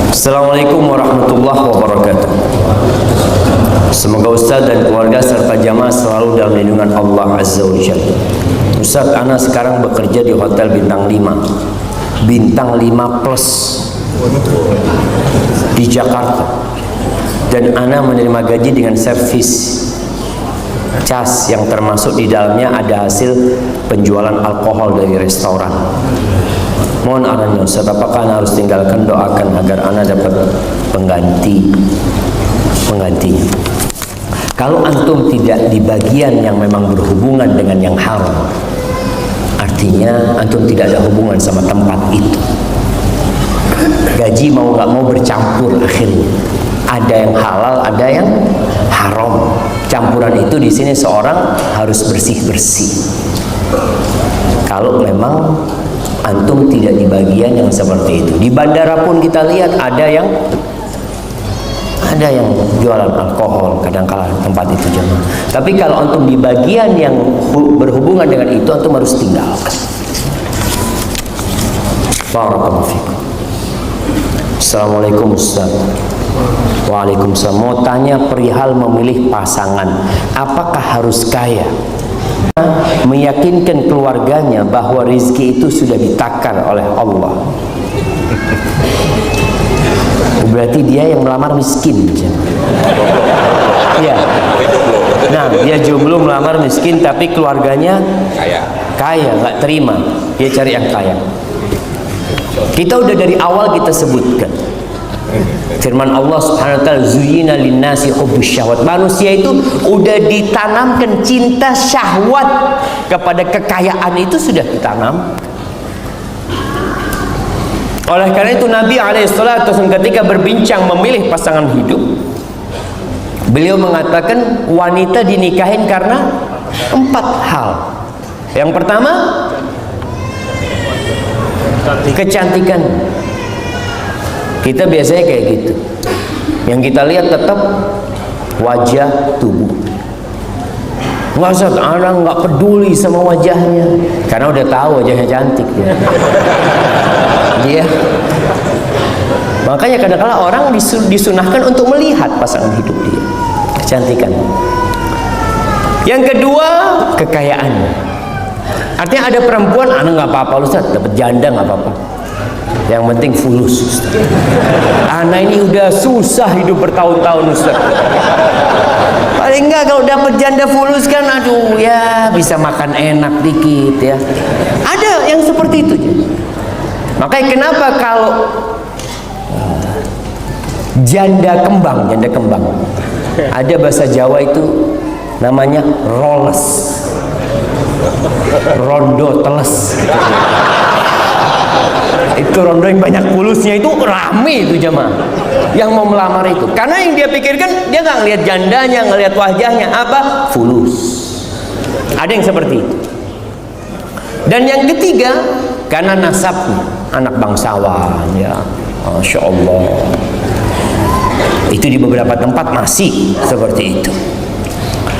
Assalamualaikum warahmatullahi wabarakatuh. Semoga Ustaz dan keluarga serta jamaah selalu dalam lindungan Allah Azza wa Jalla. Ustaz, ana sekarang bekerja di hotel bintang 5 bintang 5 plus di Jakarta, dan ana menerima gaji dengan servis cas yang termasuk di dalamnya ada hasil penjualan alkohol dari restoran. Mohon arahannya Ustaz, apakah ana harus tinggalkan? Doakan agar ana dapat penggantinya. Kalau antum tidak di bagian yang memang berhubungan dengan yang haram, artinya antum tidak ada hubungan sama tempat itu. Gaji mau nggak mau bercampur akhirnya. Ada yang halal, ada yang haram. Campuran itu di sini seorang harus bersih-bersih. Kalau memang antum tidak di bagian yang seperti itu. Di bandara pun kita lihat ada yang jualan alkohol kadang-kala tempat itu jemaah. Tapi kalau antum di bagian yang berhubungan dengan itu, antum harus tinggalkan. Barakallahu fikum. Assalamualaikum Ustaz. Waalaikumsalam. Mau tanya perihal memilih pasangan, apakah harus kaya? Meyakinkan keluarganya bahwa rezeki itu sudah ditakar oleh Allah. Berarti dia yang melamar miskin. Ya. Nah, dia jomblo melamar miskin, tapi keluarganya kaya, nggak terima. Dia cari yang kaya. Kita udah dari awal kita sebutkan. Firman Allah Subhanahu wa taala, "Zuyyina lin-nasi hubbus syahwat." Manusia itu udah ditanamkan cinta syahwat kepada kekayaan, itu sudah ditanam. Oleh karena itu Nabi alaihissalam ketika berbincang memilih pasangan hidup, beliau mengatakan wanita dinikahin karena 4 hal. Yang pertama, kecantikan. Kita biasanya kayak gitu. Yang kita lihat tetap wajah, tubuh. Nggak usah, orang nggak peduli sama wajahnya, karena udah tahu wajahnya cantik. Dia. Makanya kadang-kala orang disunahkan untuk melihat pasangan hidup dia, kecantikan. Yang kedua, kekayaan. Artinya ada perempuan, anak nggak apa-apa Ustaz, dapat janda nggak apa-apa. Yang penting fulus. Anak ini udah susah hidup bertahun-tahun Ustaz. Paling enggak kalau dapat janda fulus kan, aduh ya bisa makan enak dikit ya. Ada yang seperti itu. Makanya kenapa kalau janda kembang, ada bahasa Jawa itu namanya roles, rondo teles. Itu rondo yang banyak fulusnya, itu rame itu jemaah yang mau melamar itu, karena yang dia pikirkan, dia nggak ngelihat jandanya, ngelihat wajahnya apa, fulus. Ada yang seperti itu. Dan yang ketiga, karena nasabnya, anak bangsawan ya, Masya Allah. Itu di beberapa tempat masih seperti itu.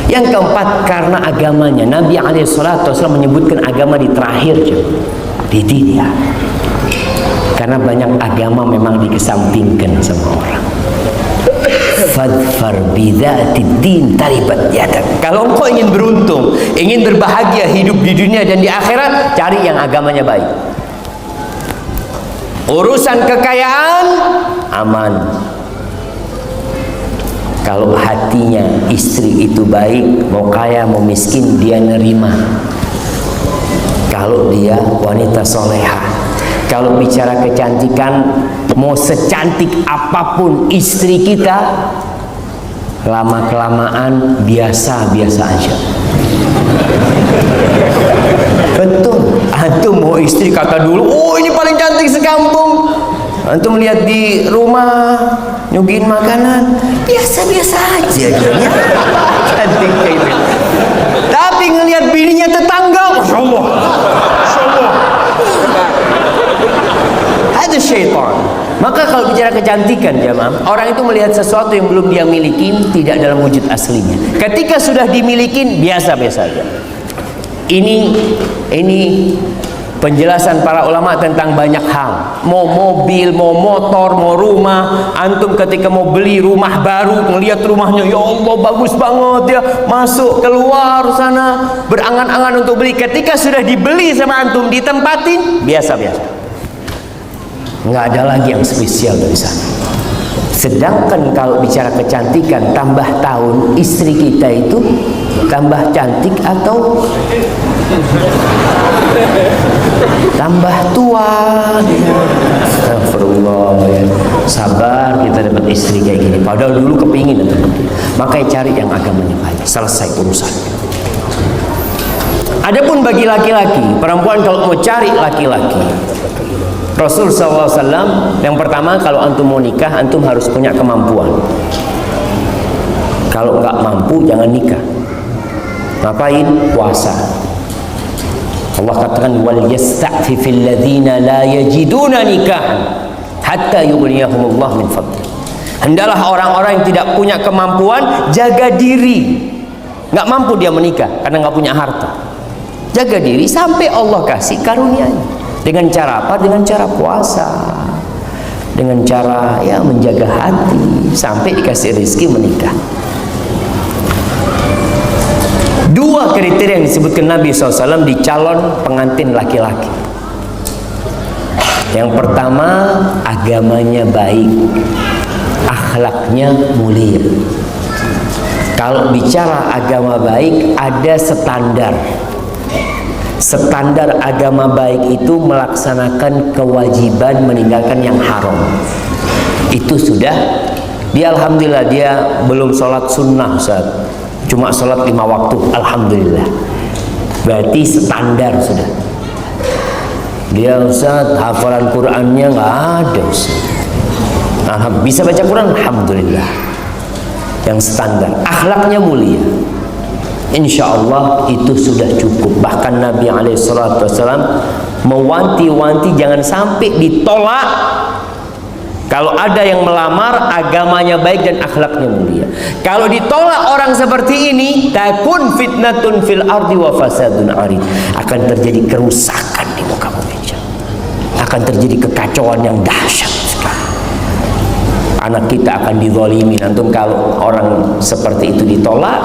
Yang keempat, karena agamanya. Nabi alaihissalam menyebutkan agama di terakhir, di dunia. Karena banyak agama memang dikesampingkan sama orang. Fadfar bidzatid din taribat yadak. Kalau engkau ingin beruntung, ingin berbahagia hidup di dunia dan di akhirat, cari yang agamanya baik. Urusan kekayaan aman. Kalau hatinya istri itu baik, mau kaya mau miskin dia nerima. Kalau dia wanita soleha. Kalau bicara kecantikan, mau secantik apapun istri kita, lama-kelamaan biasa-biasa aja. Betul. Antum mau istri kata dulu, oh ini paling cantik sekampung. Antum lihat di rumah nyuguhin makanan, biasa-biasa aja. Cantik kayak gitu. Tapi ngelihat bininya tetangga, Masya Allah. Masya Allah. Ada syaitan. Maka kalau bicara kecantikan jemaah, orang itu melihat sesuatu yang belum dia miliki, tidak dalam wujud aslinya. Ketika sudah dimiliki, biasa-biasa aja. Ini penjelasan para ulama tentang banyak hal. Mau mobil, mau motor, mau rumah. Antum ketika mau beli rumah baru, ngelihat rumahnya, ya Allah bagus banget ya, masuk keluar sana berangan-angan untuk beli. Ketika sudah dibeli sama antum, ditempatin biasa-biasa, nggak ada lagi yang spesial dari sana. Sedangkan kalau bicara kecantikan, tambah tahun istri kita itu tambah cantik atau tambah tua? Astagfirullah ya. Sabar kita dapat istri kayak gini, padahal dulu kepingin itu. Makanya cari yang agamanya baik, selesai urusan. Adapun bagi laki-laki, perempuan kalau mau cari laki-laki, Rasul SAW yang pertama, kalau antum mau nikah, antum harus punya kemampuan. Kalau nggak mampu jangan nikah. Ngapain? Puasa. Allah katakan wal yasta'fifil ladzina la yajiduna nikahan hatta yughniyahumullah min fadli. Hendaklah orang-orang yang tidak punya kemampuan jaga diri. Nggak mampu dia menikah karena nggak punya harta. Jaga diri sampai Allah kasih karunia-Nya. Dengan cara apa? Dengan cara puasa, dengan cara ya menjaga hati sampai dikasih rezeki menikah. Dua kriteria yang disebutkan Nabi SAW di calon pengantin laki-laki. Yang pertama, agamanya baik, akhlaknya mulia. Kalau bicara agama baik, ada standar. Standar agama baik itu melaksanakan kewajiban, meninggalkan yang haram. Itu sudah, dia alhamdulillah dia belum sholat sunnah Ustaz, cuma sholat 5 waktu, alhamdulillah. Berarti standar sudah. Dia Ustaz hafalan Qurannya nggak ada Ustaz. Bisa baca Quran, alhamdulillah. Yang standar, akhlaknya mulia, insya Allah itu sudah cukup. Bahkan Nabi SAW mewanti-wanti jangan sampai ditolak. Kalau ada yang melamar, agamanya baik dan akhlaknya mulia. Kalau ditolak orang seperti ini, takun fitnatun fil ardi wa fasadun arid. Akan terjadi kerusakan di muka bumi. Akan terjadi kekacauan yang dahsyat sekali. Anak kita akan dizalimi. Antum kalau orang seperti itu ditolak,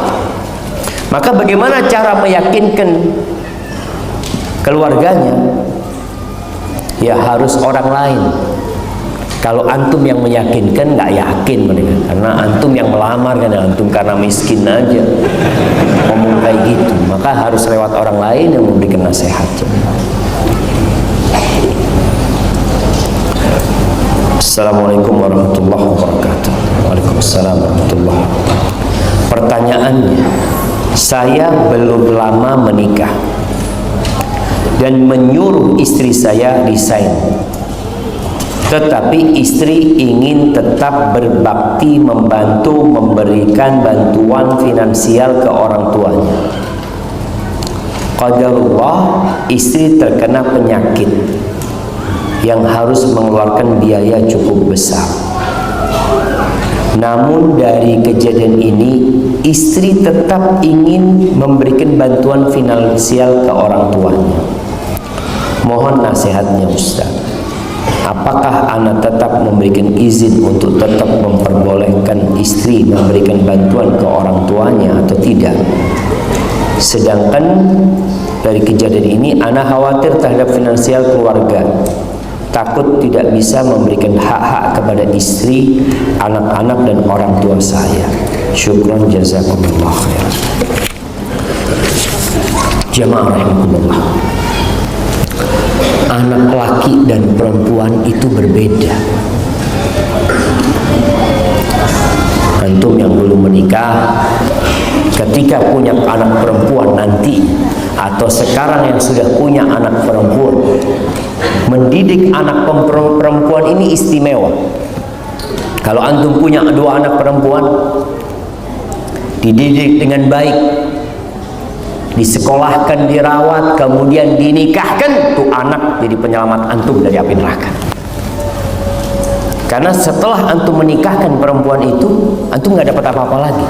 maka bagaimana cara meyakinkan keluarganya? Ya harus orang lain. Kalau antum yang meyakinkan, nggak yakin mereka, karena antum yang melamar kan, antum karena miskin aja ngomong kayak gitu. Maka harus lewat orang lain yang memberikan nasihat. Assalamualaikum warahmatullahi wabarakatuh. Waalaikumsalam warahmatullahi wabarakatuh. Pertanyaannya, saya belum lama menikah dan menyuruh istri saya resign, tetapi istri ingin tetap berbakti, membantu, memberikan bantuan finansial ke orang tuanya. Qadarullah, istri terkena penyakit yang harus mengeluarkan biaya cukup besar. Namun dari kejadian ini, istri tetap ingin memberikan bantuan finansial ke orang tuanya. Mohon nasihatnya Ustaz. Apakah anak tetap memberikan izin untuk tetap memperbolehkan istri memberikan bantuan ke orang tuanya atau tidak? Sedangkan dari kejadian ini, anak khawatir terhadap finansial keluarga. Takut tidak bisa memberikan hak-hak kepada istri, anak-anak dan orang tua saya. Syukran jazakumullah khair. Jamaah rahimakumullah. Anak laki dan perempuan itu berbeda. Antum yang belum menikah, ketika punya anak perempuan nanti, atau sekarang yang sudah punya anak perempuan, mendidik anak perempuan ini istimewa. Kalau antum punya 2 anak perempuan, dididik dengan baik, disekolahkan, dirawat, kemudian dinikahkan, tuh anak jadi penyelamat antum dari api neraka. Karena setelah antum menikahkan perempuan itu, antum nggak dapat apa-apa lagi.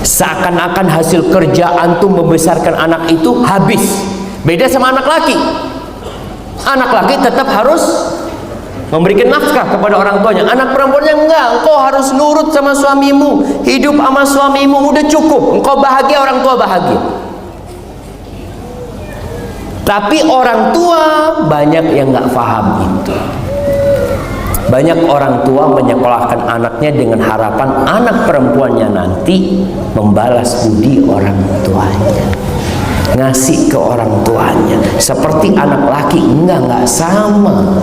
Seakan-akan hasil kerja antum membesarkan anak itu habis. Beda sama anak laki. Anak laki tetap harus memberikan nafkah kepada orang tuanya. Anak perempuannya enggak, engkau harus nurut sama suamimu, hidup sama suamimu, udah cukup. Engkau bahagia, orang tua bahagia. Tapi orang tua banyak yang nggak paham itu. Banyak orang tua menyekolahkan anaknya dengan harapan anak perempuannya nanti membalas budi orang tuanya, ngasih ke orang tuanya. Seperti anak laki, enggak sama.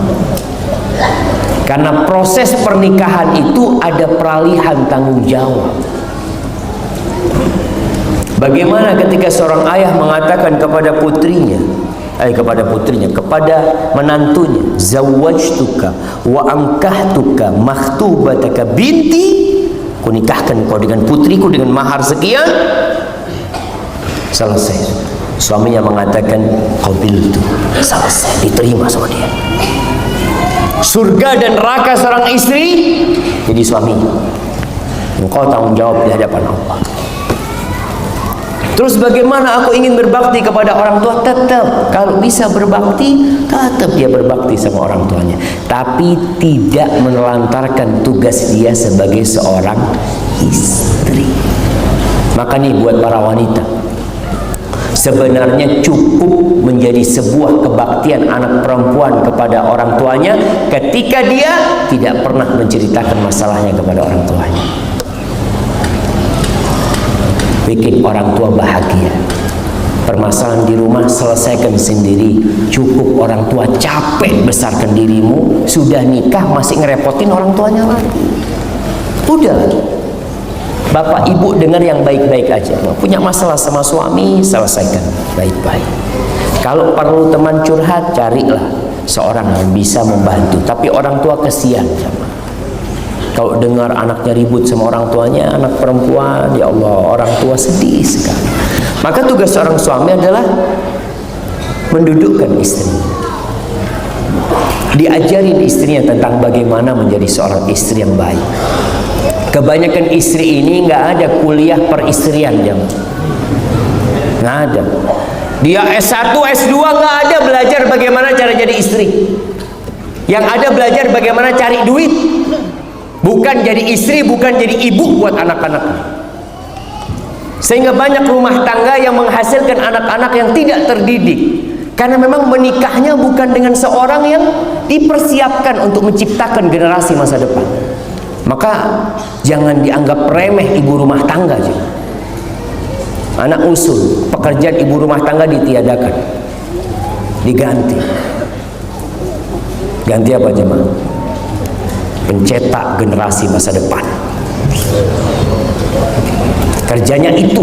Karena proses pernikahan itu ada peralihan tanggung jawab. Bagaimana ketika seorang ayah mengatakan kepada putrinya, kepada menantunya, zawwajtuka wa ankahtuka makhtubataka binti, kunikahkan kau dengan putriku dengan mahar sekian. Selesai. Suaminya mengatakan qabiltu, selesai, diterima sama dia. Surga dan neraka seorang istri jadi suaminya. Engkau tanggung jawab di hadapan Allah. Terus bagaimana aku ingin berbakti kepada orang tua? Tetap, kalau bisa berbakti, tetap dia berbakti sama orang tuanya. Tapi tidak menelantarkan tugas dia sebagai seorang istri. Maka nih buat para wanita, sebenarnya cukup menjadi sebuah kebaktian anak perempuan kepada orang tuanya ketika dia tidak pernah menceritakan masalahnya kepada orang tuanya. Bikin orang tua bahagia. Permasalahan di rumah selesaikan sendiri. Cukup orang tua capek besarkan dirimu, sudah nikah masih ngerepotin orang tuanya lagi. Udah, bapak ibu dengar yang baik-baik aja. Punya masalah sama suami, selesaikan baik-baik. Kalau perlu teman curhat, carilah seorang yang bisa membantu. Tapi orang tua kesian sama. Kalau dengar anaknya ribut sama orang tuanya, anak perempuan, ya Allah, orang tua sedih sekali. Maka tugas seorang suami adalah mendudukkan istrinya, diajarin istrinya tentang bagaimana menjadi seorang istri yang baik. Kebanyakan istri ini nggak ada kuliah peristrian, nggak ada. Dia S1, S2 nggak ada belajar bagaimana cara jadi istri. Yang ada belajar bagaimana cari duit. Bukan jadi istri, bukan jadi ibu buat anak-anak. Sehingga banyak rumah tangga yang menghasilkan anak-anak yang tidak terdidik. Karena memang menikahnya bukan dengan seorang yang dipersiapkan untuk menciptakan generasi masa depan. Maka jangan dianggap remeh ibu rumah tangga. Anak usul, pekerjaan ibu rumah tangga ditiadakan, diganti. Ganti apa jemaah? Pencetak generasi masa depan. Kerjanya itu,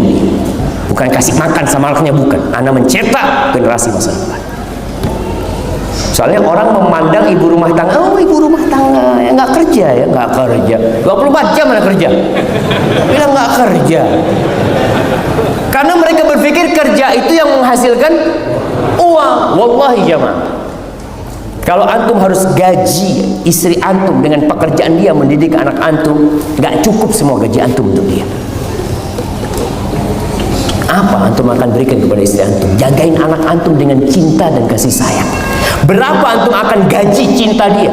bukan kasih makan sama anaknya, bukan. Anda mencetak generasi masa depan. Soalnya orang memandang ibu rumah tangga, oh ibu rumah tangga ya nggak kerja, ya nggak kerja. 24 jam mana kerja? Bilang nggak kerja. Karena mereka berpikir kerja itu yang menghasilkan uang. Wallahi jamaah, kalau antum harus gaji istri antum dengan pekerjaan dia mendidik anak antum, nggak cukup semua gaji antum untuk dia. Apa antum akan berikan kepada istri antum? Jagain anak antum dengan cinta dan kasih sayang. Berapa antum akan gaji cinta dia?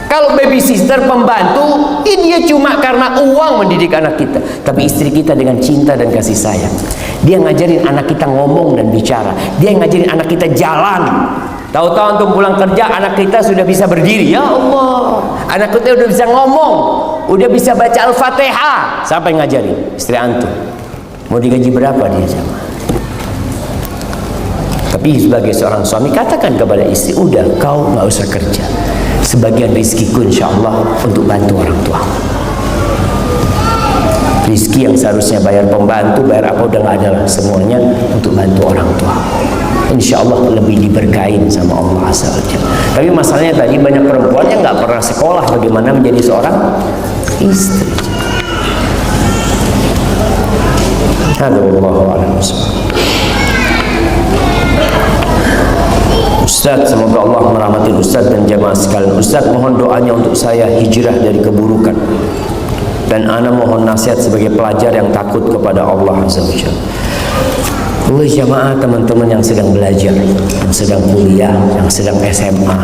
Kalau babysitter, pembantu, ini dia cuma karena uang mendidik anak kita. Tapi istri kita dengan cinta dan kasih sayang, dia ngajarin anak kita ngomong dan bicara. Dia ngajarin anak kita jalan. Tahu-tahu antum pulang kerja, anak kita sudah bisa berdiri. Ya Allah, anak kita udah bisa ngomong, udah bisa baca Al-Fatihah. Siapa yang ngajarin? Istri antum. Mau digaji berapa dia sama? Tapi sebagai seorang suami, katakan kepada istri, udah kau nggak usah kerja. Sebagian rizkiku insya Allah untuk bantu orang tua. Rizki yang seharusnya bayar pembantu, bayar apa, udah nggak ada lah. Semuanya untuk bantu orang tua. Insya Allah lebih diberkahin sama Allah Azza wa Jalla. Tapi masalahnya tadi banyak perempuan yang nggak pernah sekolah bagaimana menjadi seorang istri. Ustaz, semoga Allah merahmati Ustaz dan jamaah sekalian. Ustaz, mohon doanya untuk saya hijrah dari keburukan, dan ana mohon nasihat sebagai pelajar yang takut kepada Allah Azza wa Jalla. Jamaah, teman-teman yang sedang belajar, yang sedang kuliah, yang sedang SMA,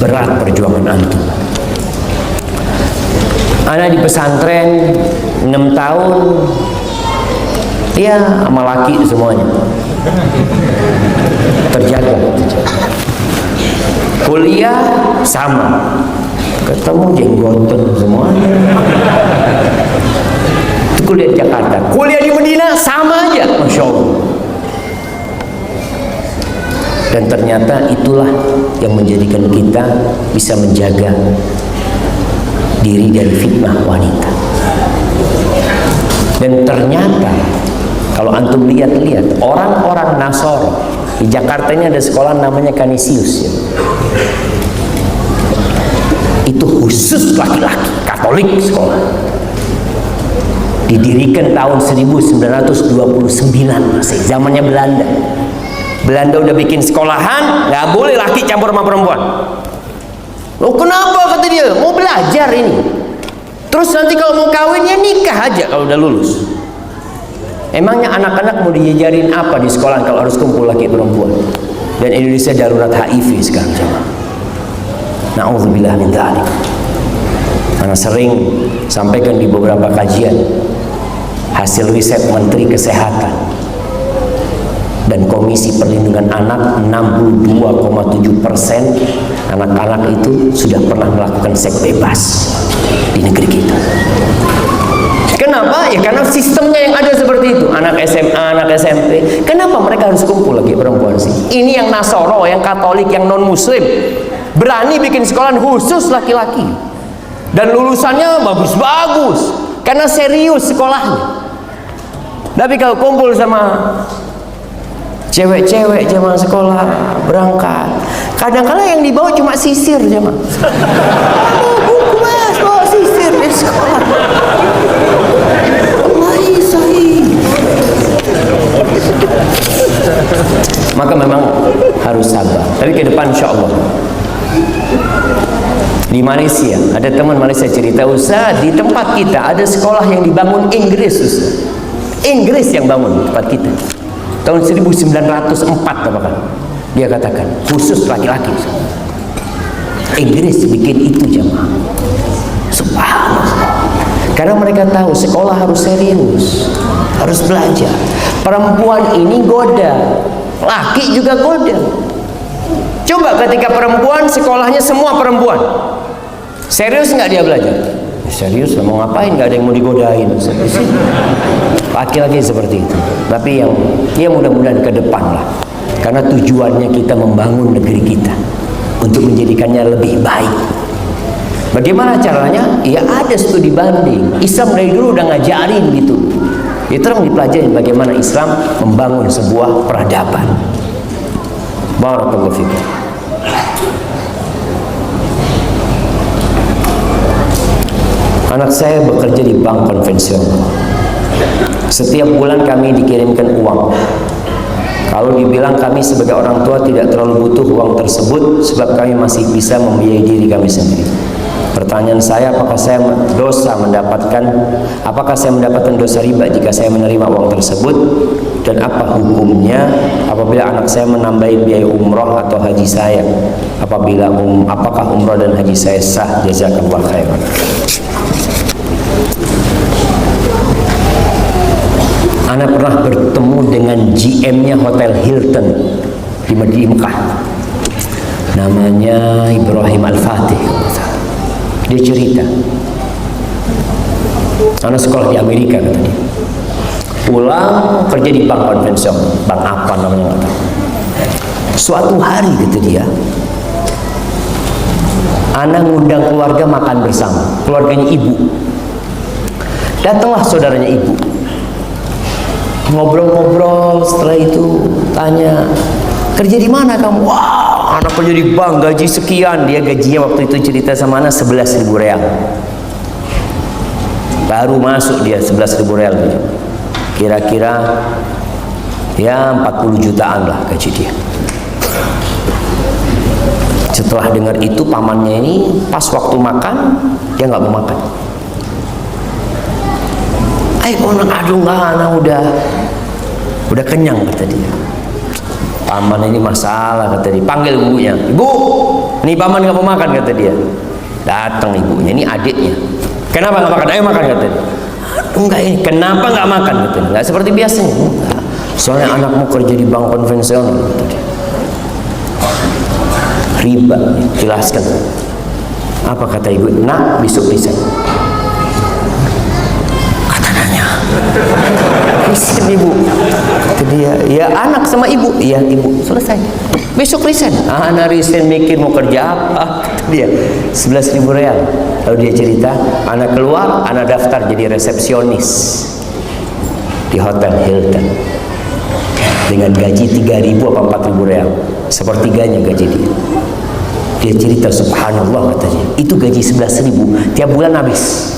berat perjuangan antum. Anak di pesantren 6 tahun, ya sama laki semuanya terjaga. Kuliah sama, ketemu jenggotan semuanya. Itu kuliah di Jakarta. Kuliah di Medina sama aja, Masya Allah. Dan ternyata itulah yang menjadikan kita bisa menjaga diri dari fitnah wanita. Dan ternyata kalau antum lihat-lihat, orang-orang Nasoro di Jakarta ini ada sekolah namanya Canisius ya. Itu khusus laki-laki, Katolik sekolah. Didirikan tahun 1929, masih zamannya Belanda. Belanda udah bikin sekolahan, nggak boleh laki campur sama perempuan. Loh kenapa, kata dia, mau belajar ini. Terus nanti kalau mau kawin ya nikah aja kalau udah lulus. Emangnya anak-anak mau diajarin apa di sekolah kalau harus kumpul laki perempuan? Dan Indonesia darurat HIV sekarang, jemaah. Na'udzubillah min dzalik. Karena sering sampaikan di beberapa kajian hasil riset Menteri Kesehatan dan Komisi Perlindungan Anak, 62,7% anak-anak itu sudah pernah melakukan seks bebas di negeri kita. Kenapa? Ya karena sistemnya yang ada seperti itu. Anak SMA, anak SMP, kenapa mereka harus kumpul lagi perempuan sih? Ini yang Nasoro, yang Katolik, yang non-Muslim berani bikin sekolah khusus laki-laki. Dan lulusannya bagus-bagus karena serius sekolahnya. Tapi kalau kumpul sama cewek-cewek zaman sekolah berangkat, kadang-kadang yang dibawa cuma sisir zaman. Buku mas, bawa sisir di sekolah. Maka memang harus sabar. Tapi ke depan insya Allah. Di Malaysia ada teman Malaysia cerita, Ustaz, di tempat kita ada sekolah yang dibangun Inggris, Ustaz. Inggris yang bangun tempat kita tahun 1904 apakah dia katakan, khusus laki-laki. Inggris bikin itu, jemaah. Subhanallah. Karena mereka tahu sekolah harus serius, harus belajar. Perempuan ini goda, laki juga goda. Coba ketika perempuan sekolahnya semua perempuan, serius nggak dia belajar? Serius, mau ngapain? Nggak ada yang mau digodain. Laki-laki seperti itu. Tapi yang ya mudah-mudahan ke depan lah. Karena tujuannya kita membangun negeri kita untuk menjadikannya lebih baik. Bagaimana caranya? Ya ada studi banding. Islam dari dulu udah ngajarin gitu. Itu yang dipelajari bagaimana Islam membangun sebuah peradaban. Barakallahu fikum. Anak saya bekerja di bank konvensional. Setiap bulan kami dikirimkan uang. Kalau dibilang kami sebagai orang tua tidak terlalu butuh uang tersebut sebab kami masih bisa membiayai diri kami sendiri. Pertanyaan saya, apakah saya mendapatkan dosa riba jika saya menerima uang tersebut, dan apa hukumnya apabila anak saya menambahi biaya umroh atau haji saya? Apakah umroh dan haji saya sah? Jazakallah khairan. Anak pernah bertemu dengan GM-nya Hotel Hilton di Mekah. Namanya Ibrahim Al-Fatih. Dia cerita, anak sekolah di Amerika kata dia. Pulang kerja di bank konvensional, bank apa namanya nggak tahu. Suatu hari kata dia, anak ngundang keluarga makan bersama, keluarganya ibu. Datanglah saudaranya ibu. Ngobrol-ngobrol, setelah itu tanya, kerja di mana kamu? Wah, anak kerja di bank, gaji sekian. Dia gajinya waktu itu cerita sama anak 11.000 real. Baru masuk dia 11.000 real. Kira-kira ya 40 jutaan lah gaji dia. Setelah dengar itu pamannya ini pas waktu makan dia nggak mau makan. Ayo anak, aduh nggak, anak Udah kenyang kata dia. Paman ini masalah kata dia. Panggil ibunya. Ibu, nih paman gak mau makan kata dia. Datang ibunya, ini adiknya. Kenapa gak makan? Ayo makan kata dia. Enggak ini, kenapa gak makan kata dia. Gak seperti biasanya. Enggak. Soalnya anakmu kerja di bank konvensional kata dia. Riba, jelaskan. Apa kata ibu? Nak, besok resign. Kata nanya. Resign ibu. Kata dia, ya anak sama ibu. Iya ibu, selesai. Besok resign. Anak resign mikir mau kerja apa? Kata dia, 11.000 real. Lalu dia cerita, anak keluar, anak daftar jadi resepsionis di Hotel Hilton dengan gaji 3.000 apa 4.000 real, sepertiganya gaji dia. Dia cerita, subhanallah katanya, itu gaji 11.000 tiap bulan habis.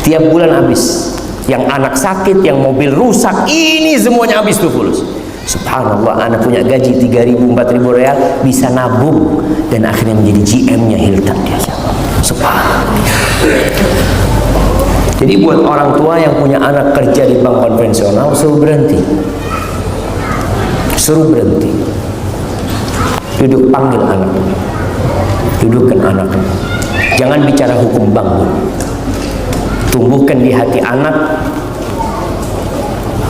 Tiap bulan habis. Yang anak sakit, yang mobil rusak, ini semuanya habis tuh fulus. Subhanallah, anak punya gaji 3.000 4.000 real bisa nabung dan akhirnya menjadi GM-nya Hilton dia. Subhanallah. Jadi buat orang tua yang punya anak kerja di bank konvensional, suruh berhenti. Suruh berhenti. Duduk, panggil anak, dudukkan anak. Jangan bicara hukum bank dulu. Tumbuhkan di hati anak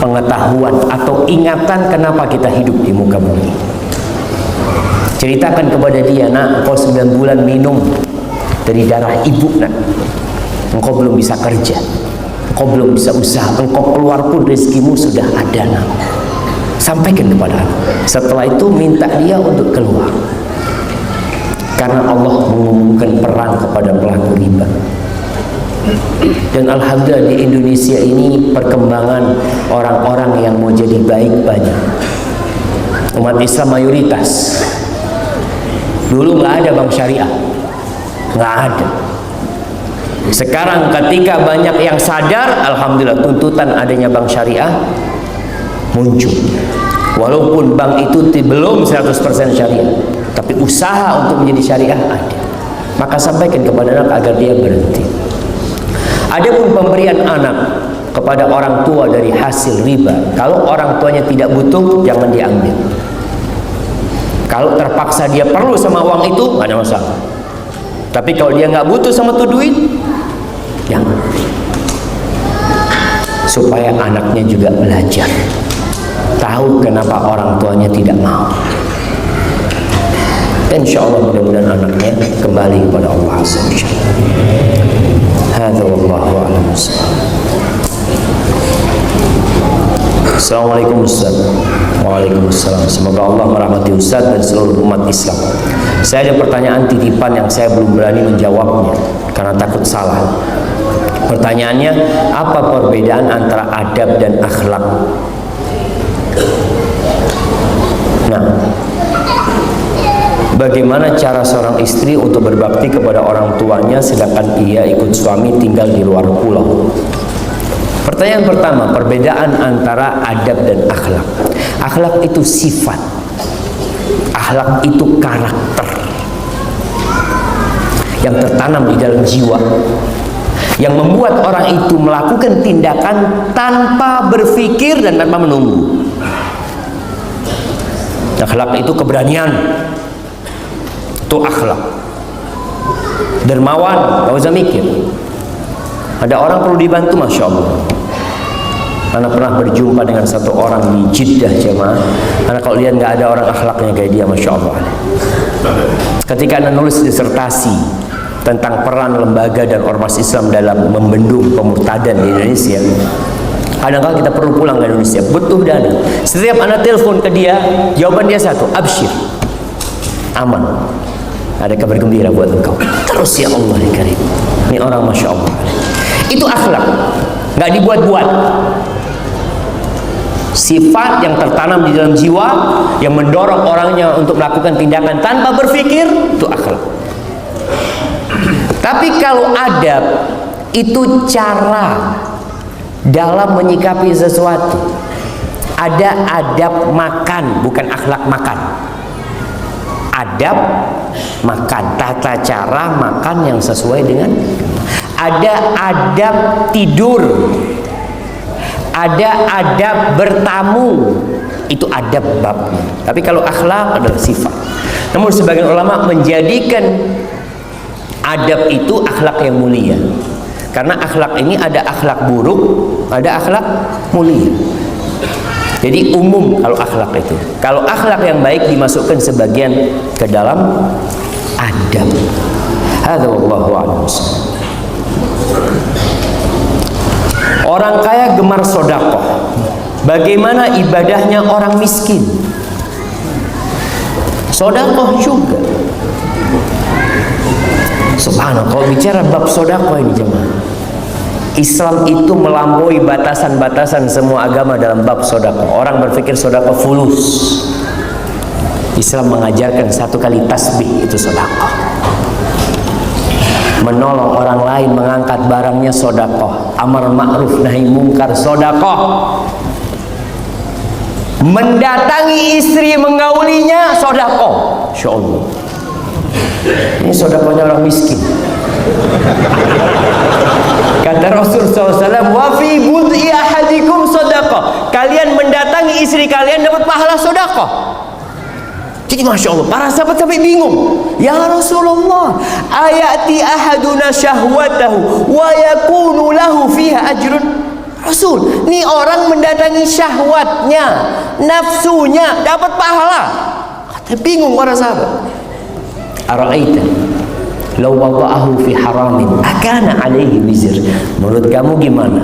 pengetahuan atau ingatan kenapa kita hidup di muka bumi. Ceritakan kepada dia, nak, engkau 9 bulan minum dari darah ibu, nak. Engkau belum bisa kerja, engkau belum bisa usaha, engkau keluar pun rezekimu sudah ada, nak. Sampaikan kepada anak. Setelah itu minta dia untuk keluar, karena Allah mengumumkan perang kepada pelaku riba. Dan alhamdulillah di Indonesia ini perkembangan orang-orang yang mau jadi baik banyak. Umat Islam mayoritas. Dulu nggak ada bank syariah, nggak ada. Sekarang ketika banyak yang sadar, alhamdulillah tuntutan adanya bank syariah muncul. Walaupun bank itu belum 100% syariah, tapi usaha untuk menjadi syariah ada. Maka sampaikan kepada anak agar dia berhenti. Adapun pemberian anak kepada orang tua dari hasil riba, kalau orang tuanya tidak butuh, jangan diambil. Kalau terpaksa dia perlu sama uang itu, nggak ada masalah. Tapi kalau dia nggak butuh sama tuh duit, jangan. Supaya anaknya juga belajar, tahu kenapa orang tuanya tidak mau. Dan insya Allah mudah-mudahan anaknya kembali kepada Allah Azza wa Jalla. Hadza wallahu a'lam. Assalamualaikum Ustaz. Waalaikumsalam. Semoga Allah merahmati Ustaz dan seluruh umat Islam. Saya ada pertanyaan titipan yang saya belum berani menjawabnya karena takut salah. Pertanyaannya, apa perbedaan antara adab dan akhlak? Nah, bagaimana cara seorang istri untuk berbakti kepada orang tuanya sedangkan ia ikut suami tinggal di luar pulau? Pertanyaan pertama, perbedaan antara adab dan akhlak. Akhlak itu sifat, akhlak itu karakter yang tertanam di dalam jiwa, yang membuat orang itu melakukan tindakan tanpa berpikir dan tanpa menunggu. Akhlak itu keberanian, itu akhlak. Dermawan, gak usah mikir. Ada orang perlu dibantu, Masya Allah. Anak pernah berjumpa dengan satu orang di Jeddah, jemaah. Anak kalau lihat nggak ada orang akhlaknya kayak dia, Masya Allah. Ketika anak nulis disertasi tentang peran lembaga dan ormas Islam dalam membendung pemurtadan di Indonesia, kadang-kadang kita perlu pulang ke Indonesia, butuh dana. Setiap anak telepon ke dia, jawaban dia satu, absyir, aman, ada kabar gembira buat engkau. Terus ya Allah ya Karim. Ini orang Masya Allah. Itu akhlak, nggak dibuat-buat. Sifat yang tertanam di dalam jiwa, yang mendorong orangnya untuk melakukan tindakan tanpa berpikir, itu akhlak. Tapi kalau adab, itu cara dalam menyikapi sesuatu. Ada adab makan, bukan akhlak makan. Adab makan, tata cara makan yang sesuai dengan. Ada adab tidur, Ada adab bertamu, itu adab babnya. Tapi kalau akhlak adalah sifat. Namun sebagian ulama menjadikan adab itu akhlak yang mulia. Karena akhlak ini ada akhlak buruk, ada akhlak mulia. Jadi umum kalau akhlak itu. Kalau akhlak yang baik dimasukkan sebagian ke dalam adab. Hadza wallahu a'lam. Orang kaya gemar sedekah. Bagaimana ibadahnya orang miskin? Sedekah juga. Subhanallah, kalau bicara bab sedekah ini jemaah, Islam itu melampaui batasan-batasan semua agama dalam bab sedekah. Orang berpikir sedekah fulus. Islam mengajarkan satu kali tasbih itu sedekah. Menolong orang lain, mengangkat barangnya sedekah. Amar ma'ruf nahi mungkar sedekah. Mendatangi istri, menggaulinya sedekah. Insyaallah. Ini sedekahnya orang miskin. Kata Rasul SAW, wa fi bud'i ahadikum sedekah. Kalian mendatangi istri kalian dapat pahala sedekah. Jadi Masya Allah, para sahabat sampai bingung. Ya Rasulullah, ayati ahaduna syahwatahu wa yakunu lahu fiha ajrun. Rasul, ini orang mendatangi syahwatnya, nafsunya, dapat pahala. Kata bingung para sahabat. Ara'aita law wada'ahu fi haramin akana alaihi wizr. Menurut kamu gimana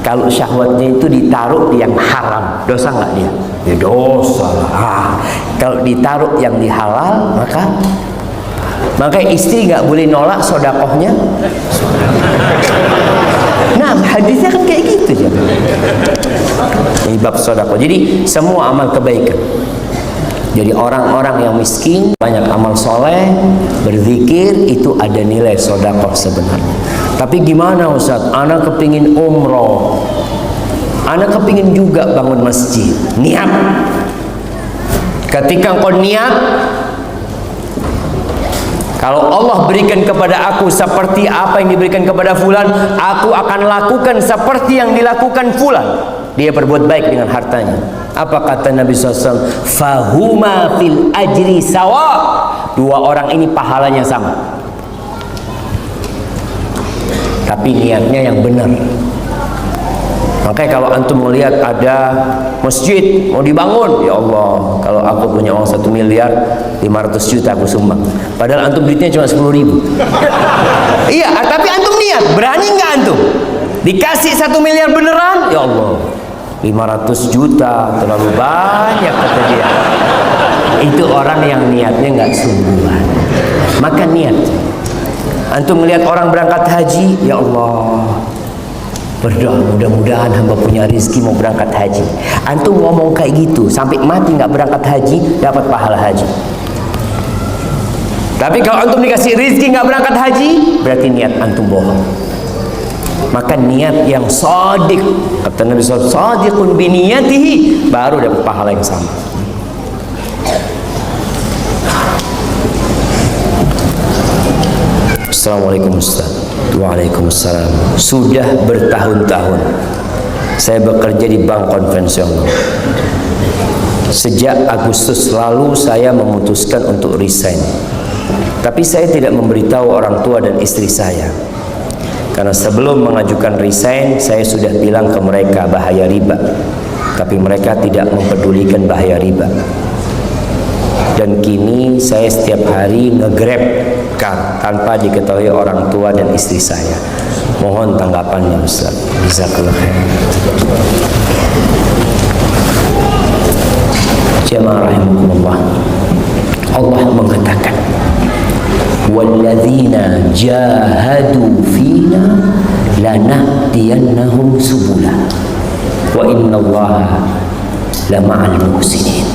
kalau syahwatnya itu ditaruh di yang haram, dosa nggak dia? Ya dosa lah. Kalau ditaruh yang di halal, maka istri nggak boleh nolak sedekahnya. Nah, hadisnya kan kayak gitu ya. Ini bab sedekah. Jadi semua amal kebaikan. Jadi orang-orang yang miskin banyak amal soleh, berzikir, itu ada nilai sedekah sebenarnya. Tapi gimana Ustaz? Anak kepingin umroh, anak kepingin juga bangun masjid. Niat. Ketika kau niat, kalau Allah berikan kepada aku seperti apa yang diberikan kepada fulan, aku akan lakukan seperti yang dilakukan fulan. Dia berbuat baik dengan hartanya. Apa kata Nabi SAW? Fahuma fil ajri sawa. Dua orang ini pahalanya sama, tapi niatnya yang benar. Makanya kalau antum melihat ada masjid mau dibangun, ya Allah, kalau aku punya uang 1 miliar 500 juta aku sumbang. Padahal antum duitnya cuma 10.000. Iya, tapi antum niat, berani nggak antum? Dikasih 1 miliar beneran, ya Allah, 500 juta terlalu banyak kata dia. Itu orang yang niatnya nggak sungguhan. Maka niat. Antum melihat orang berangkat haji, ya Allah, berdoa mudah-mudahan hamba punya rezeki mau berangkat haji. Antum ngomong kayak gitu sampai mati nggak berangkat haji, dapat pahala haji. Tapi kalau antum dikasih rezeki nggak berangkat haji, berarti niat antum bohong. Maka niat yang shadiq, kata Nabi SAW, shadiqun biniyatihi, baru dapat pahala yang sama. Assalamualaikum Ustaz. Waalaikumsalam. Sudah bertahun-tahun saya bekerja di bank konvensional. Sejak Agustus lalu saya memutuskan untuk resign. Tapi saya tidak memberitahu orang tua dan istri saya. Karena sebelum mengajukan resign, saya sudah bilang ke mereka bahaya riba. Tapi mereka tidak mempedulikan bahaya riba. Dan kini saya setiap hari nge-grab car tanpa diketahui orang tua dan istri saya. Mohon tanggapannya Ustaz. Jazakallahu khairan. Jemaah rahimakumullah, Allah mengatakan, walladzina jahadu fina lanahdiyannahum subula wa innallaha lama'al muhsinin.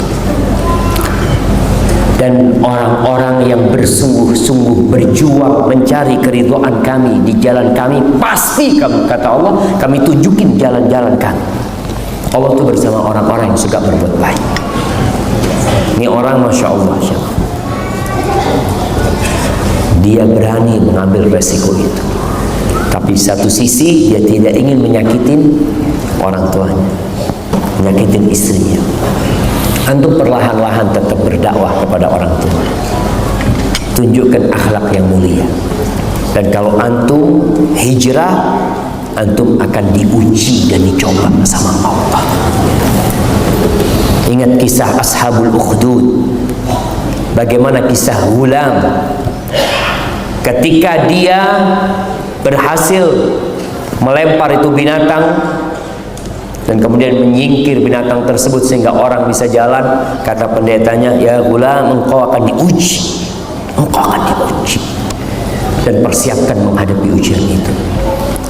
Dan orang-orang yang bersungguh-sungguh berjuang mencari keridhaan kami di jalan kami, pasti kami, kata Allah, kami tunjukin jalan-jalan kami. Allah itu bersama orang-orang yang suka berbuat baik. Ini orang Masya Allah, dia berani mengambil resiko itu. Tapi satu sisi dia tidak ingin menyakitin orang tuanya, menyakitin istrinya. Antum perlahan-lahan tetap berdakwah kepada orang tua, tunjukkan akhlak yang mulia. Dan kalau antum hijrah, antum akan diuji dan dicoba sama Allah. Ingat kisah Ashabul Ukhdud, bagaimana kisah Ghulam ketika dia berhasil melempar itu binatang dan kemudian menyingkir binatang tersebut sehingga orang bisa jalan. Kata pendetanya, ya Ghulam, engkau akan diuji, engkau akan diuji, dan persiapkan menghadapi ujian itu.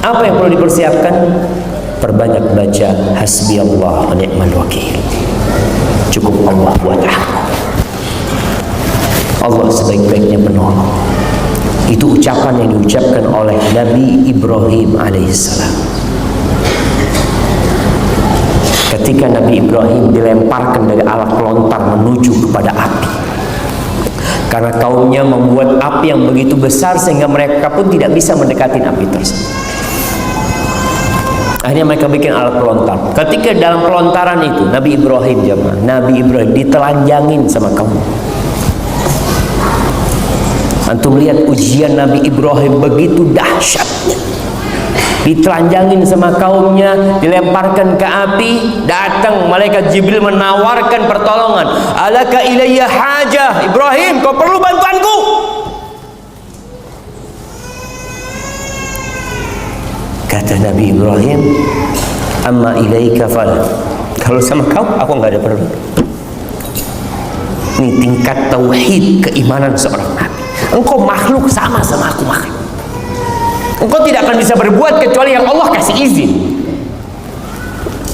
Apa yang perlu dipersiapkan? Perbanyak baca hasbiyallah wa ni'mal wakil. Cukup Allah buat aku, Allah sebaik-baiknya penolong. Itu ucapan yang diucapkan oleh Nabi Ibrahim alaihissalam ketika Nabi Ibrahim dilemparkan dari alat pelontar menuju kepada api, karena kaumnya membuat api yang begitu besar sehingga mereka pun tidak bisa mendekati api tersebut. Akhirnya mereka bikin alat pelontar. Ketika dalam pelontaran itu Nabi Ibrahim, Nabi Ibrahim ditelanjangin sama kaum. Antum lihat ujian Nabi Ibrahim begitu dahsyatnya. Ditelanjangin sama kaumnya, dilemparkan ke api. Datang malaikat Jibril menawarkan pertolongan. Alaka ilayya hajah, Ibrahim, kau perlu bantuanku? Kata Nabi Ibrahim, amma ilaika fala. Kalau sama kau, aku nggak ada perlu. Ini tingkat tauhid keimanan seorang nabi. Engkau makhluk sama aku makhluk. Engkau tidak akan bisa berbuat kecuali yang Allah kasih izin.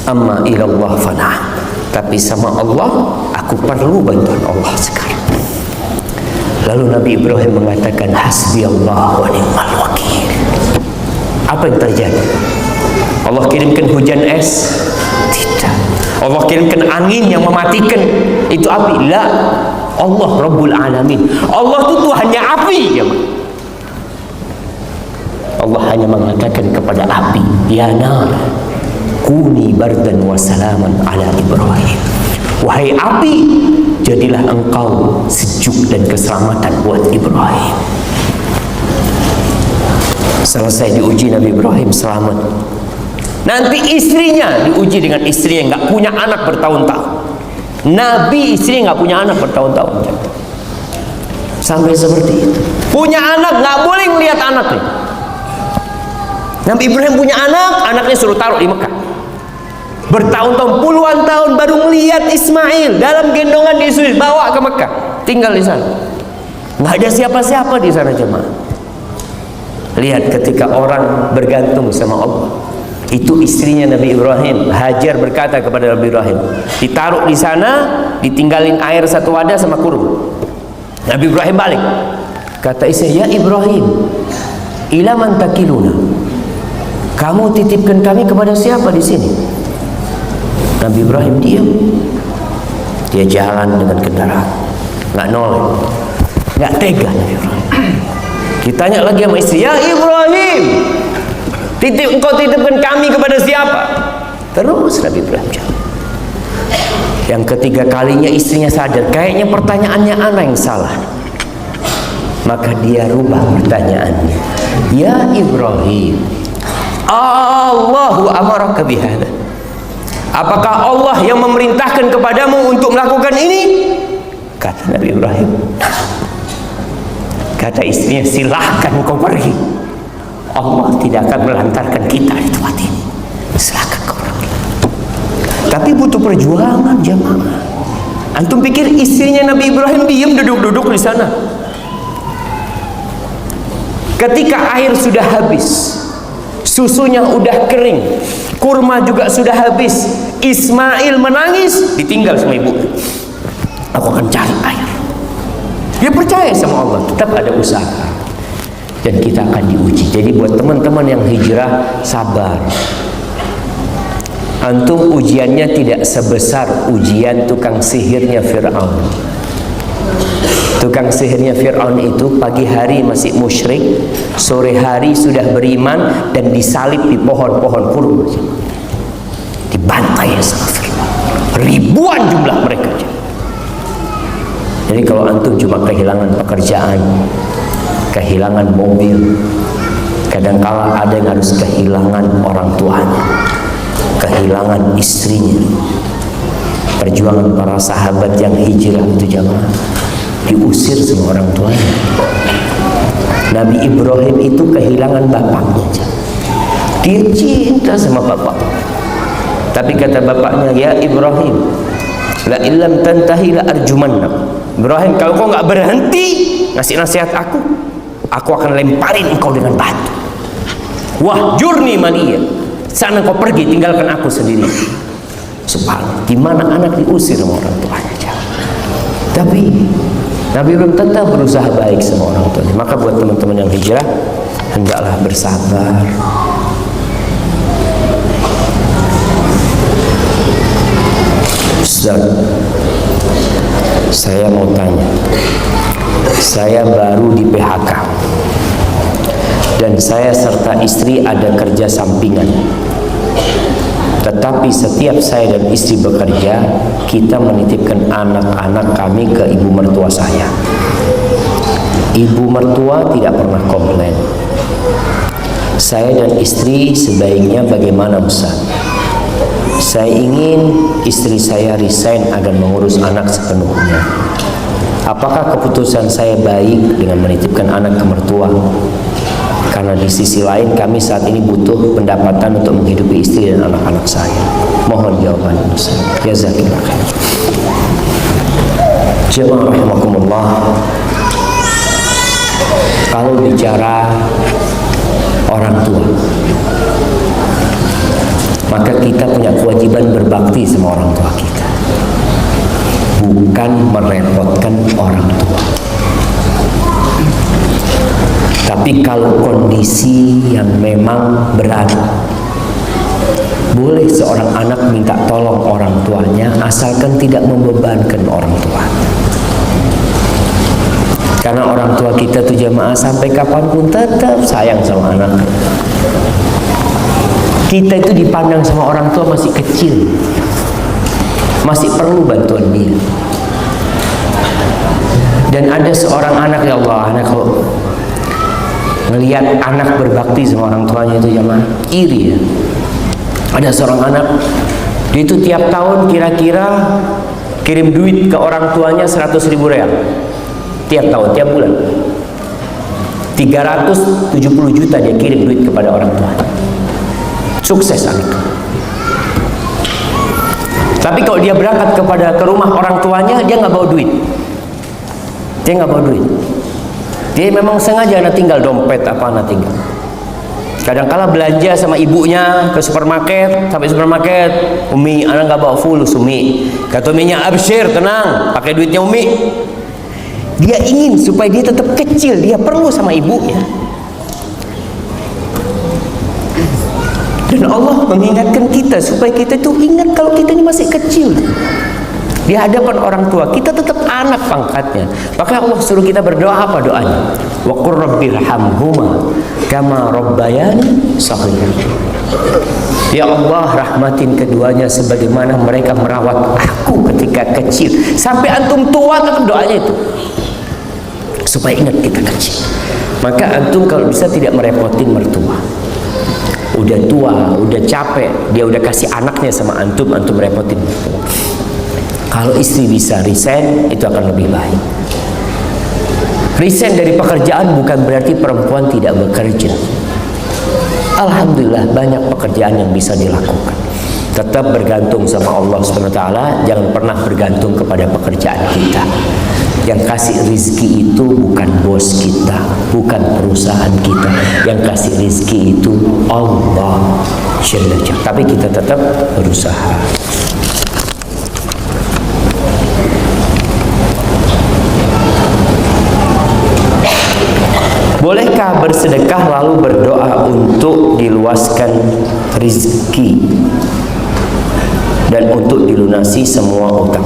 Amma ilallah fana. Tapi sama Allah, aku perlu bantuan Allah sekarang. Lalu Nabi Ibrahim mengatakan, hasbi Allah wa ni'mal wakil. Apa yang terjadi? Allah kirimkan hujan es? Tidak. Allah kirimkan angin yang mematikan itu api? La. Allah Rabbul Alamin. Allah itu Tuhannya api, ya. Allah hanya mengatakan kepada api, ya nar, kuni bardan wa salaman ala Ibrahim. Wahai api, jadilah engkau sejuk dan keselamatan buat Ibrahim. Selesai diuji, Nabi Ibrahim selamat. Nanti istrinya diuji dengan istri yang nggak punya anak bertahun-tahun. Nabi istri nggak punya anak bertahun-tahun. Sampai seperti itu. Punya anak nggak boleh melihat anaknya. Nabi Ibrahim punya anak, anaknya suruh taruh di Mekah. Bertahun-tahun, puluhan tahun baru melihat Ismail dalam gendongan Yesus, bawa ke Mekah, tinggal di sana. Nggak ada siapa-siapa di sana, jemaah. Lihat ketika orang bergantung sama Allah. Itu istrinya Nabi Ibrahim, Hajar, berkata kepada Nabi Ibrahim, ditaruh di sana, ditinggalin air satu wadah sama kurung. Nabi Ibrahim balik, kata istri, ya Ibrahim, ila man takiluna, kamu titipkan kami kepada siapa di sini? Nabi Ibrahim diam. Dia jalan dengan kendaraan, nggak noleh, nggak tega Nabi Ibrahim. Ditanya lagi sama istri, ya Ibrahim, engkau titipkan kami kepada siapa? Terus Nabi Ibrahim jawab. Yang ketiga kalinya istrinya sadar, kayaknya pertanyaannya ana yang salah. Maka dia rubah pertanyaannya, ya Ibrahim, Allahu amaraka bihadza. Apakah Allah yang memerintahkan kepadamu untuk melakukan ini? Kata Nabi Ibrahim. Kata istrinya, silahkan kau pergi. Allah tidak akan melantarkan kita di tempat ini. Silahkan kau pergi. Tapi butuh perjuangan, jemaah. Antum pikir istrinya Nabi Ibrahim diam duduk-duduk di sana? Ketika air sudah habis, susunya udah kering, kurma juga sudah habis, Ismail menangis, ditinggal sama ibu. Aku akan cari air. Dia percaya sama Allah, tetap ada usaha. Dan kita akan diuji. Jadi buat teman-teman yang hijrah, sabar. Antum ujiannya tidak sebesar ujian tukang sihirnya Fir'aun. Tukang sihirnya Fir'aun itu pagi hari masih musyrik, sore hari sudah beriman dan disalib di pohon-pohon kurma. Dibantai sama Fir'aun. Ribuan jumlah mereka. Jadi kalau antum cuma kehilangan pekerjaan, kehilangan mobil, kadangkala ada yang harus kehilangan orang tuanya, kehilangan istrinya. Perjuangan para sahabat yang hijrah itu jamaah, diusir sama orang tuanya. Nabi Ibrahim itu kehilangan bapaknya. Dia cinta sama bapak, tapi kata bapaknya, ya Ibrahim, la illam tantahi la arjumannak. Ibrahim, kalau kau nggak berhenti ngasih nasihat aku akan lemparin engkau dengan batu. Wah, jurni mania, sana kau pergi, tinggalkan aku sendiri. Subhanallah, di mana anak diusir sama orang tuanya. Tapi Nabi Ibrahim tetap berusaha baik sama orang tuanya. Maka buat teman-teman yang hijrah, hendaklah bersabar. Ustaz, saya mau tanya, saya baru di PHK dan saya serta istri ada kerja sampingan. Tetapi setiap saya dan istri bekerja, kita menitipkan anak-anak kami ke ibu mertua saya. Ibu mertua tidak pernah komplain. Saya dan istri sebaiknya bagaimana Ustaz? Saya ingin istri saya resign agar mengurus anak sepenuhnya. Apakah keputusan saya baik dengan menitipkan anak ke mertua? Karena di sisi lain kami saat ini butuh pendapatan untuk menghidupi istri dan anak-anak saya. Mohon jawaban Ustaz. Jazakallahu khair. Jemaah rahimakumullah, kalau bicara orang tua, maka kita punya kewajiban berbakti sama orang tua kita, bukan merepotkan orang tua. Tapi kalau kondisi yang memang berat, boleh seorang anak minta tolong orang tuanya, asalkan tidak membebankan orang tua. Karena orang tua kita tuh jamaah sampai kapanpun tetap sayang sama anak. Kita itu dipandang sama orang tua masih kecil, masih perlu bantuan dia. Dan ada seorang anak, ya Allah, anak kalau ngelihat anak berbakti sama orang tuanya itu jamaah iri ya. Ada seorang anak, dia itu tiap tahun kira-kira kirim duit ke orang tuanya 100.000 real tiap tahun, tiap bulan 370 juta dia kirim duit kepada orang tuanya. Sukses anak. Tapi kalau dia berangkat ke rumah orang tuanya, dia nggak bawa duit. Dia nggak bawa duit. Dia memang sengaja anak tinggal dompet apa anak tinggal. Kadang-kala belanja sama ibunya ke supermarket, sampai supermarket, Umi, anak nggak bawa fulus Umi. Kata Uminya, absyir, tenang, pakai duitnya Umi. Dia ingin supaya dia tetap kecil, dia perlu sama ibunya. Dan Allah mengingatkan kita supaya kita itu ingat kalau kita ini masih kecil. Di hadapan orang tua kita tetap anak pangkatnya. Maka Allah suruh kita berdoa, apa doanya? Wa qur rabbirhamhuma kama rabbayani shaghira. Ya Allah, rahmatin keduanya sebagaimana mereka merawat aku ketika kecil. Sampai antum tua tetap doanya itu, supaya ingat kita kecil. Maka antum kalau bisa tidak merepotin mertua. Udah tua, udah capek, dia udah kasih anaknya sama antum, antum repotin mertua. Kalau istri bisa resign, itu akan lebih baik. Resign dari pekerjaan bukan berarti perempuan tidak bekerja. Alhamdulillah banyak pekerjaan yang bisa dilakukan. Tetap bergantung sama Allah SWT. Jangan pernah bergantung kepada pekerjaan kita. Yang kasih rizki itu bukan bos kita, bukan perusahaan kita. Yang kasih rizki itu Allah. Tapi kita tetap berusaha. Bolehkah bersedekah lalu berdoa untuk diluaskan rizki dan untuk dilunasi semua utang?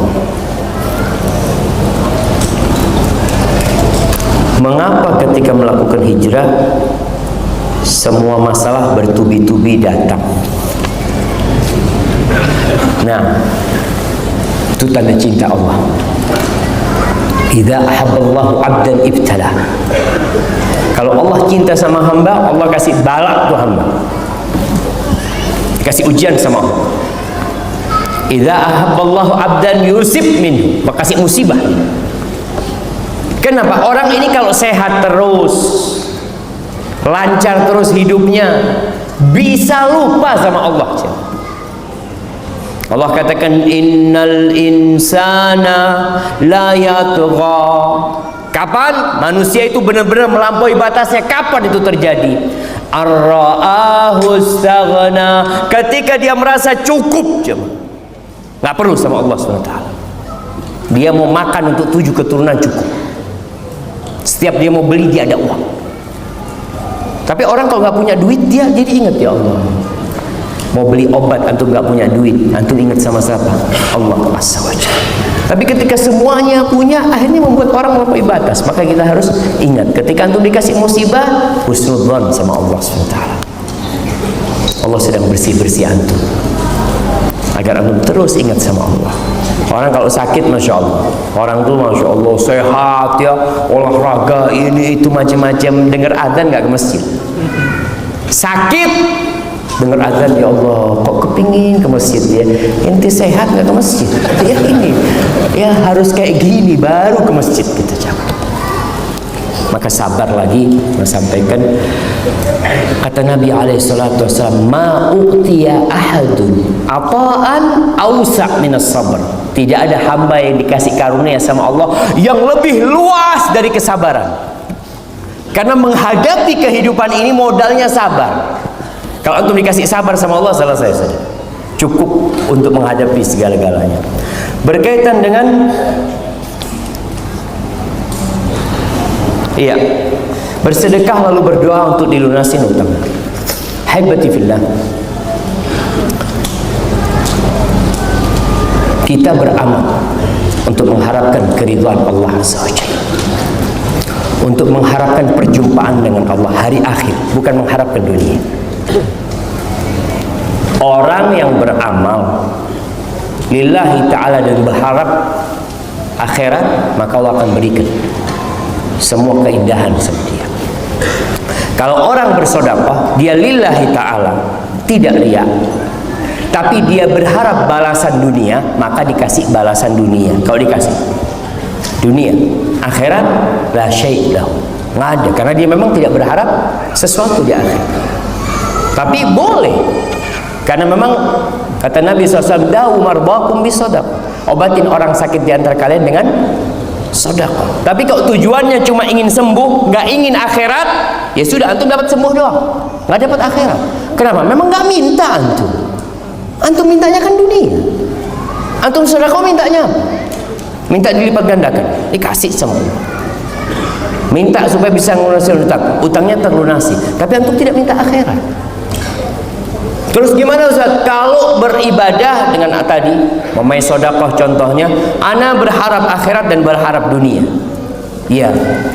Mengapa ketika melakukan hijrah semua masalah bertubi-tubi datang? Nah, itu tanda cinta Allah. Idza ahabballahu 'abdan ibtala. Kalau Allah cinta sama hamba, Allah kasih balak tuh hamba, kasih ujian sama Allah. Idza ahabballahu 'abdan yusib minhu, kasih musibah. Kenapa? Orang ini kalau sehat terus, lancar terus hidupnya, bisa lupa sama Allah. Allah katakan innal insana la yatgha. Kapan manusia itu benar-benar melampaui batasnya? Kapan itu terjadi? Ar-ra'ahu istaghna, ketika dia merasa cukup, nggak perlu sama Allah SWT. Dia mau makan untuk 7 keturunan cukup. Setiap dia mau beli dia ada uang. Tapi orang kalau nggak punya duit dia jadi ingat, ya Allah. Mau beli obat antum nggak punya duit, antum ingat sama siapa? Allah Azza wa Jalla. Tapi ketika semuanya punya, akhirnya membuat orang melampaui batas. Maka kita harus ingat, ketika antum dikasih musibah, husnudzon sama Allah SWT. Allah sedang bersih-bersih antum, agar antum terus ingat sama Allah. Orang kalau sakit, masya Allah, orang tuh masya Allah sehat ya, olahraga ini itu macam-macam, dengar adzan nggak ke masjid. Sakit, dengar azan, ya Allah, kok kepingin ke masjid ya? Ente sehat nggak ke masjid? Ya ini, ya harus kayak gini baru ke masjid kita jangan. Maka sabar lagi, menyampaikan kata Nabi SAW, ma u'tiya ahadun ata'an awsa' minas sabr. Tidak ada hamba yang dikasih karunia sama Allah yang lebih luas dari kesabaran. Karena menghadapi kehidupan ini modalnya sabar. Kalau antum dikasih sabar sama Allah, selesai saja, cukup untuk menghadapi segala-galanya. Berkaitan dengan bersedekah lalu berdoa untuk dilunasi utang. Haibati fillah, kita beramal untuk mengharapkan keridhaan Allah Azza wa Jalla, untuk mengharapkan perjumpaan dengan Allah hari akhir, bukan mengharapkan dunia. Orang yang beramal lillahi ta'ala dan berharap akhirat, maka Allah akan berikan semua keindahan sama dia. Kalau orang bersedekah, dia lillahi ta'ala, tidak riya, tapi dia berharap balasan dunia, maka dikasih balasan dunia. Kalau dikasih dunia, akhirat la syai' lahu, nggak ada, karena dia memang tidak berharap sesuatu di akhirat. Tapi boleh, karena memang kata Nabi SAW, da'u marbakum bisadaqah, obatin orang sakit di antara kalian dengan sedekah. Tapi kalau tujuannya cuma ingin sembuh, nggak ingin akhirat, ya sudah, antum dapat sembuh doang, nggak dapat akhirat. Kenapa? Memang nggak minta antum. Antum mintanya kan dunia. Antum sedekah mintanya apa? Minta dilipat gandakan, dikasih sama Allah. Minta supaya bisa melunasi utang, utangnya terlunasi. Tapi antum tidak minta akhirat. Terus gimana Ustaz? Kalau beribadah dengan tadi, memai sedekah contohnya, ana berharap akhirat dan berharap dunia. Ya,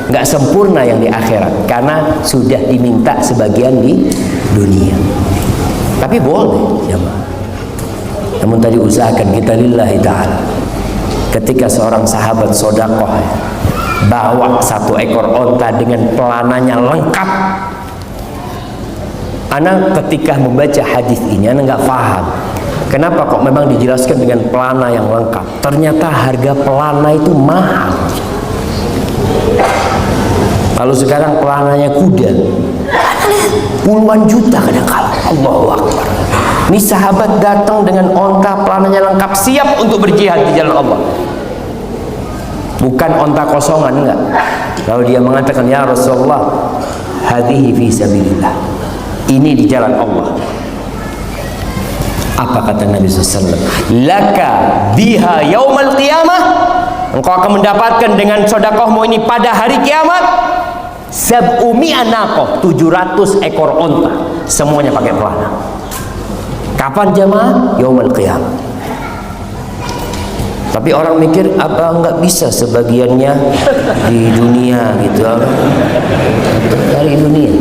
nggak sempurna yang di akhirat, karena sudah diminta sebagian di dunia. Tapi boleh, ya. Namun tadi usahakan kita lillahi ta'ala. Ketika seorang sahabat sedekah bawa 1 ekor onta dengan pelananya lengkap, Ana ketika membaca hadis ini, Ana nggak paham kenapa kok memang dijelaskan dengan pelana yang lengkap. Ternyata harga pelana itu mahal. Kalau sekarang pelananya kuda, puluhan juta kadang-kala. Allahu Akbar. Ini sahabat datang dengan onta pelananya lengkap, siap untuk berjihad di jalan Allah. Bukan onta kosongan, enggak. Kalau dia mengatakan, ya Rasulullah, hadhihi fi sabilillah, ini di jalan Allah. Apa kata Nabi SAW? Laka biha yaumal qiyamah, engkau akan mendapatkan dengan sedekahmu ini pada hari kiamat, sab'umi'a naqah, 700 ekor onta, semuanya pakai pelana. Kapan jamaah? Yaumal qiyamah. Tapi orang mikir apa nggak bisa sebagiannya di dunia gitu, dari dunia.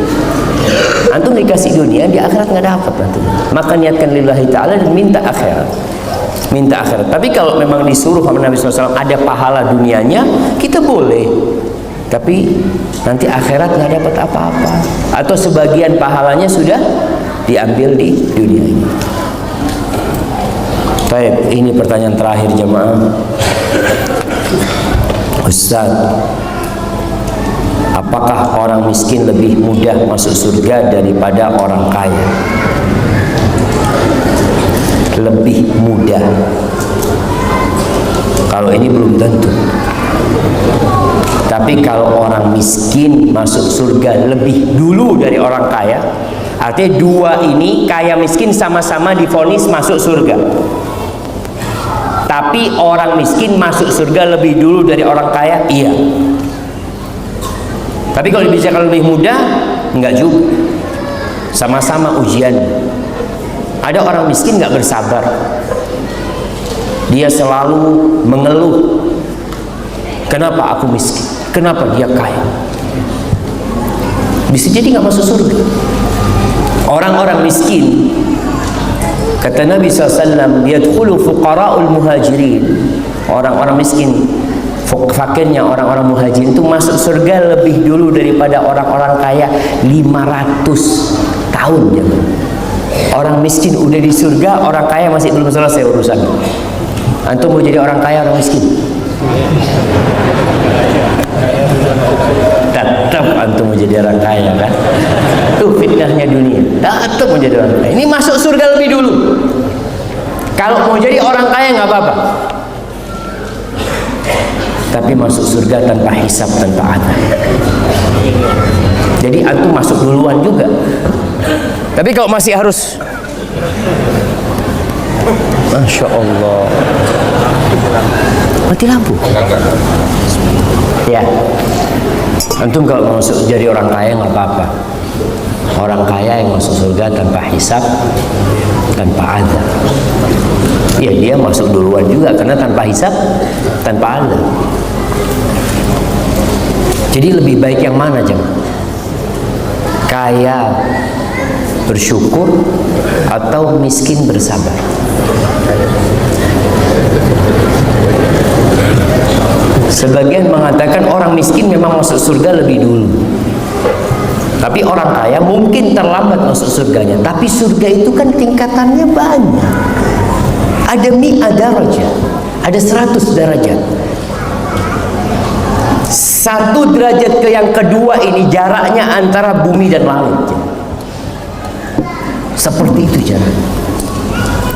Antum dikasih dunia, di akhirat nggak dapat nanti. Maka niatkan lillahi ta'ala dan minta akhirat. Minta akhirat. Tapi kalau memang disuruh sama Nabi SAW ada pahala dunianya, kita boleh. Tapi nanti akhirat nggak dapat apa-apa. Atau sebagian pahalanya sudah diambil di dunia ini. Baik, ini pertanyaan terakhir jemaah. Ustaz, apakah orang miskin lebih mudah masuk surga daripada orang kaya? Lebih mudah. Kalau ini belum tentu. Tapi kalau orang miskin masuk surga lebih dulu dari orang kaya, artinya dua ini, kaya miskin sama-sama divonis masuk surga. Tapi orang miskin masuk surga lebih dulu dari orang kaya, iya. Tapi kalau dibicarakan lebih mudah, enggak juga. Sama-sama ujian. Ada orang miskin enggak bersabar. Dia selalu mengeluh. Kenapa aku miskin? Kenapa dia kaya? Bisa jadi enggak masuk surga. Orang-orang miskin, kata Nabi SAW, yadkhulu fuqara'ul muhajirin. Orang-orang miskin, fakirnya orang-orang muhajirin itu masuk surga lebih dulu daripada orang-orang kaya 500 tahun. Orang miskin udah di surga, orang kaya masih belum selesai urusan. Antum mau jadi orang kaya, orang miskin? Tetap antum mau jadi orang kaya kan? Itu fitnahnya dunia. Tetap mau jadi orang kaya. Ini masuk surga lebih dulu. Kalau mau jadi orang kaya nggak apa-apa. Tapi masuk surga tanpa hisab, tanpa adab. Jadi antum masuk duluan juga. Tapi kalau masih harus, Masya Allah, mati lampu. Ya, antum kalau mau masuk jadi orang kaya nggak apa-apa. Orang kaya yang masuk surga tanpa hisab, tanpa adab. Ya dia masuk duluan juga karena tanpa hisab, tanpa adab. Jadi lebih baik yang mana jemaah? Kaya bersyukur atau miskin bersabar? Sebagian mengatakan orang miskin memang masuk surga lebih dulu. Tapi orang kaya mungkin terlambat masuk surganya. Tapi surga itu kan tingkatannya banyak. Ada mi'ah darajat, ada 100 derajat. Satu derajat ke yang kedua ini jaraknya antara bumi dan langit. Seperti itu jaraknya.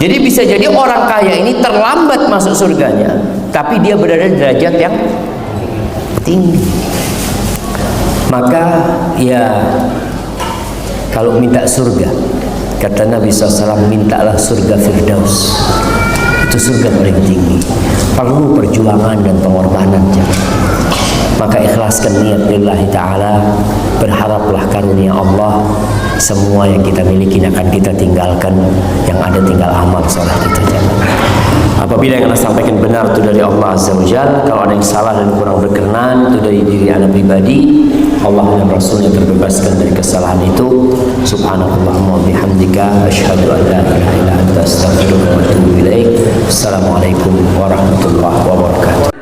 Jadi bisa jadi orang kaya ini terlambat masuk surganya, tapi dia berada di derajat yang tinggi. Maka ya kalau minta surga, kata Nabi SAW, mintalah surga Firdaus. Itu surga paling tinggi. Perlu perjuangan dan pengorbanan. Maka ikhlaskan niat lillahi ta'ala. Berharaplah karunia Allah. Semua yang kita miliki akan kita tinggalkan. Yang ada tinggal amal soleh kita. Apabila yang anda sampaikan benar itu dari Allah Azza wa Jalla, kalau ada yang salah dan kurang berkenan itu dari diri anda pribadi, Allah dan Rasulnya terbebaskan dari kesalahan itu. Subhanallahumma bihamdika asyhadu an la ilaha illa anta astaghfiruka wa atubu ilaik. Assalamualaikum warahmatullahi wabarakatuh.